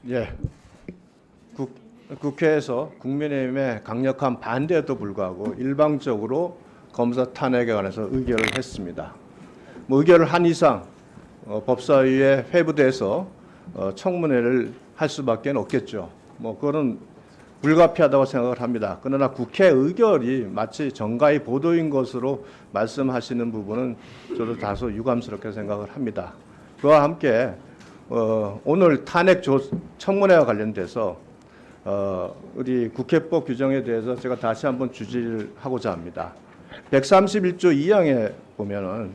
예, 국회에서 국민의힘의 강력한 반대에도 불구하고 일방적으로 검사 탄핵에 관해서 의결을 했습니다. 의결을 한 이상 법사위에 회부돼서 청문회를 할 수밖에 없겠죠. 그거는 불가피하다고 생각을 합니다. 그러나 국회 의결이 마치 정가의 보도인 것으로 말씀하시는 부분은 저도 다소 유감스럽게 생각을 합니다. 그와 함께 오늘 탄핵 청문회와 관련돼서 우리 국회법 규정에 대해서 제가 다시 한번 주지를 하고자 합니다. 131조 2항에 보면은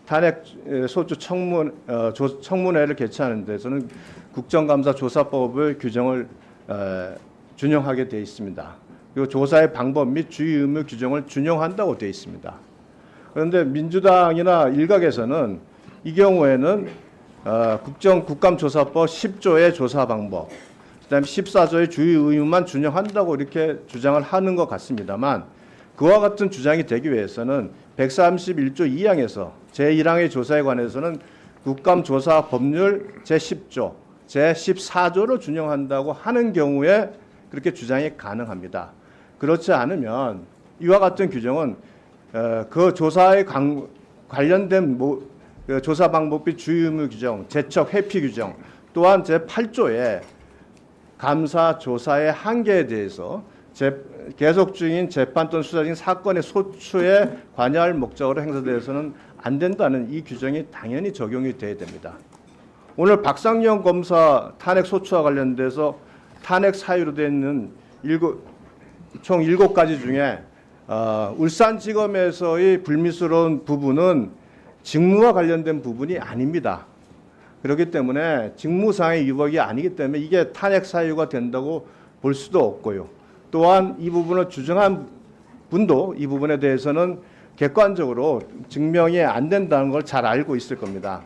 탄핵 소추 청문회를 개최하는 데서는 국정감사조사법의 규정을 준용하게 되어 있습니다. 그리고 조사의 방법 및 주의 의무 규정을 준용한다고 되어 있습니다. 그런데 민주당이나 일각에서는 이 경우에는 국감조사법 10조의 조사 방법, 그다음에 14조의 주의 의무만 준용한다고 이렇게 주장을 하는 것 같습니다만, 그와 같은 주장이 되기 위해서는 131조 2항에서 제1항의 조사에 관해서는 국감조사 법률 제10조, 제14조를 준용한다고 하는 경우에 그렇게 주장이 가능합니다. 그렇지 않으면 이와 같은 규정은 그 조사에 관련된 조사 방법 및 주의 의무 규정, 제척 회피 규정, 또한 제8조의 감사 조사의 한계에 대해서 계속 중인 재판 또는 수사 중인 사건의 소추에 관여할 목적으로 행사되어서는 안 된다는 이 규정이 당연히 적용이 돼야 됩니다. 오늘 박상영 검사 탄핵 소추와 관련돼서 탄핵 사유로 되어 있는 총 7가지 중에 울산지검에서의 불미스러운 부분은 직무와 관련된 부분이 아닙니다. 그렇기 때문에 직무상의 위법이 아니기 때문에 이게 탄핵 사유가 된다고 볼 수도 없고요. 또한 이 부분을 주장한 분도 이 부분에 대해서는 객관적으로 증명이 안 된다는 걸 잘 알고 있을 겁니다.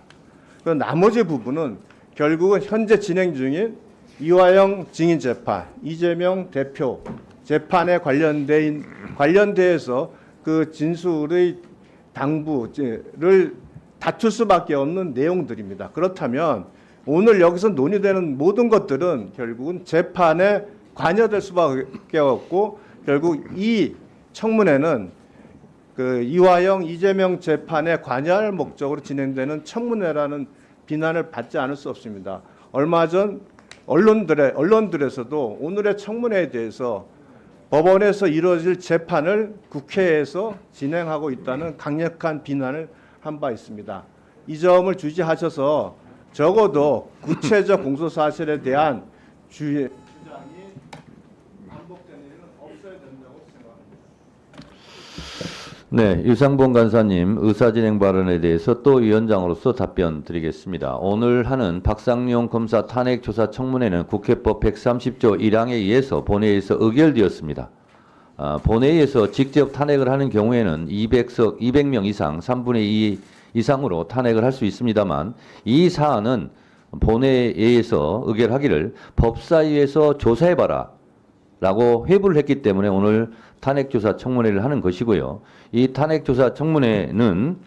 나머지 부분은 결국은 현재 진행 중인 이화영 증인 재판, 이재명 대표 재판에 관련돼서 그 진술의 당부를 다툴 수밖에 없는 내용들입니다. 그렇다면 오늘 여기서 논의되는 모든 것들은 결국은 재판에 관여될 수밖에 없고, 결국 이 청문회는 그 이화영, 이재명 재판에 관여할 목적으로 진행되는 청문회라는 비난을 받지 않을 수 없습니다. 얼마 전 언론들에서도 오늘의 청문회에 대해서 법원에서 이루어질 재판을 국회에서 진행하고 있다는 강력한 비난을 한 바 있습니다. 이 점을 주지하셔서 적어도 구체적 공소 사실에 대한 주장이 반복되는 일은 없어야 된다고 생각합니다. 네, 유상봉 간사님 의사진행 발언에 대해서 또 위원장으로서 답변 드리겠습니다. 오늘 하는 박상용 검사 탄핵조사 청문회는 국회법 130조 1항에 의해서 본회의에서 의결되었습니다. 본회의에서 직접 탄핵을 하는 경우에는 200명 이상 3분의 2 이상으로 탄핵을 할 수 있습니다만, 이 사안은 본회의에서 의결하기를 법사위에서 조사해봐라 라고 회부를 했기 때문에 오늘 탄핵조사 청문회를 하는 것이고요. 이 탄핵조사 청문회는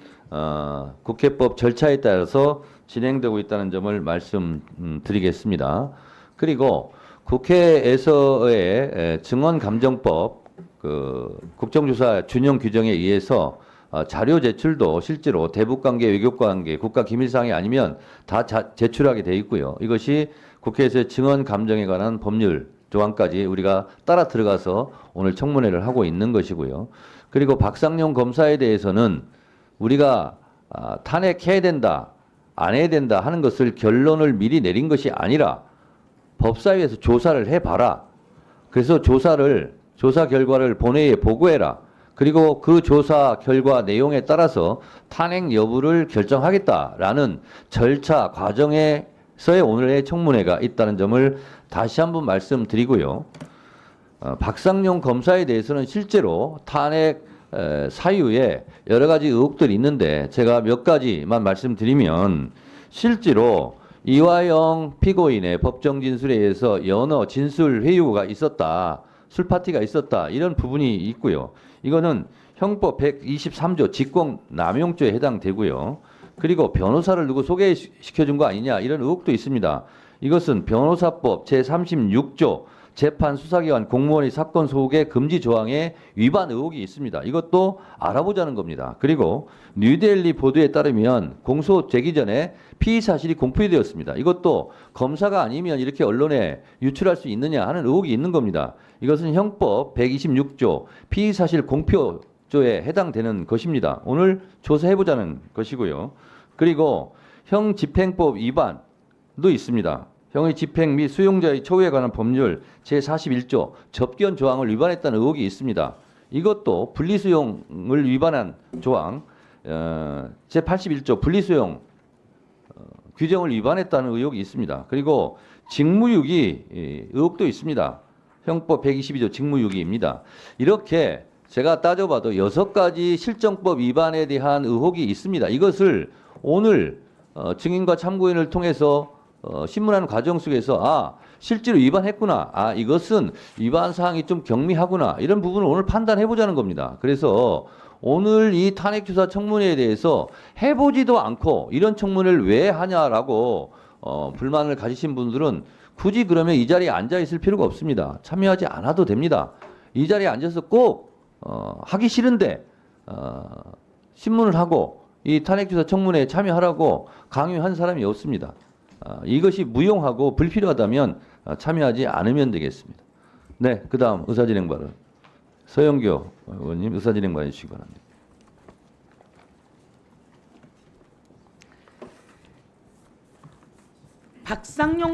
국회법 절차에 따라서 진행되고 있다는 점을 말씀드리겠습니다. 그리고 국회에서의 증언감정법 국정조사 준용 규정에 의해서 자료 제출도 실제로 대북관계, 외교관계, 국가기밀사항이 아니면 다 제출하게 돼 있고요. 이것이 국회에서의 증언감정에 관한 법률 조항까지 우리가 따라 들어가서 오늘 청문회를 하고 있는 것이고요. 그리고 박상용 검사에 대해서는 우리가 탄핵해야 된다, 안 해야 된다 하는 것을 결론을 미리 내린 것이 아니라 법사위에서 조사를 해봐라. 그래서 조사 결과를 본회의에 보고해라. 그리고 그 조사 결과 내용에 따라서 탄핵 여부를 결정하겠다라는 절차 과정에서의 오늘의 청문회가 있다는 점을 다시 한번 말씀드리고요. 박상용 검사에 대해서는 실제로 탄핵 사유에 여러 가지 의혹들이 있는데 제가 몇 가지만 말씀드리면, 실제로 이화영 피고인의 법정 진술에 의해서 연어 진술 회유가 있었다, 술 파티가 있었다, 이런 부분이 있고요. 이거는 형법 123조 직권 남용죄에 해당되고요. 그리고 변호사를 누구 소개시켜준 거 아니냐, 이런 의혹도 있습니다. 이것은 변호사법 제36조 재판 수사기관 공무원의 사건 소개 금지 조항에 위반 의혹이 있습니다. 이것도 알아보자는 겁니다. 그리고 뉴델리 보도에 따르면 공소 제기 전에 피의 사실이 공표되었습니다. 이것도 검사가 아니면 이렇게 언론에 유출할 수 있느냐 하는 의혹이 있는 겁니다. 이것은 형법 126조 피의 사실 공표조에 해당되는 것입니다. 오늘 조사해보자는 것이고요. 그리고 형집행법 위반도 있습니다. 형의 집행 및 수용자의 처우에 관한 법률 제41조 접견 조항을 위반했다는 의혹이 있습니다. 이것도 분리수용을 위반한 조항 제81조 분리수용 규정을 위반했다는 의혹이 있습니다. 그리고 직무유기 의혹도 있습니다. 형법 122조 직무유기입니다. 이렇게 제가 따져봐도 6가지 실정법 위반에 대한 의혹이 있습니다. 이것을 오늘 증인과 참고인을 통해서 신문하는 과정 속에서 실제로 위반했구나. 이것은 위반 사항이 좀 경미하구나. 이런 부분을 오늘 판단해 보자는 겁니다. 그래서 오늘 이 탄핵조사 청문회에 대해서 해보지도 않고 이런 청문회를 왜 하냐라고 불만을 가지신 분들은 굳이 그러면 이 자리에 앉아 있을 필요가 없습니다. 참여하지 않아도 됩니다. 이 자리에 앉아서 꼭 하기 싫은데 신문을 하고 이 탄핵조사 청문회에 참여하라고 강요한 사람이 없습니다. 이것이 무용하고 불필요하다면 참여하지 않으면 되겠습니다. 네, 그 다음 의사진행 발언. 서영교 의원님 의사진행 발언해 주시기 바랍니다. 박상용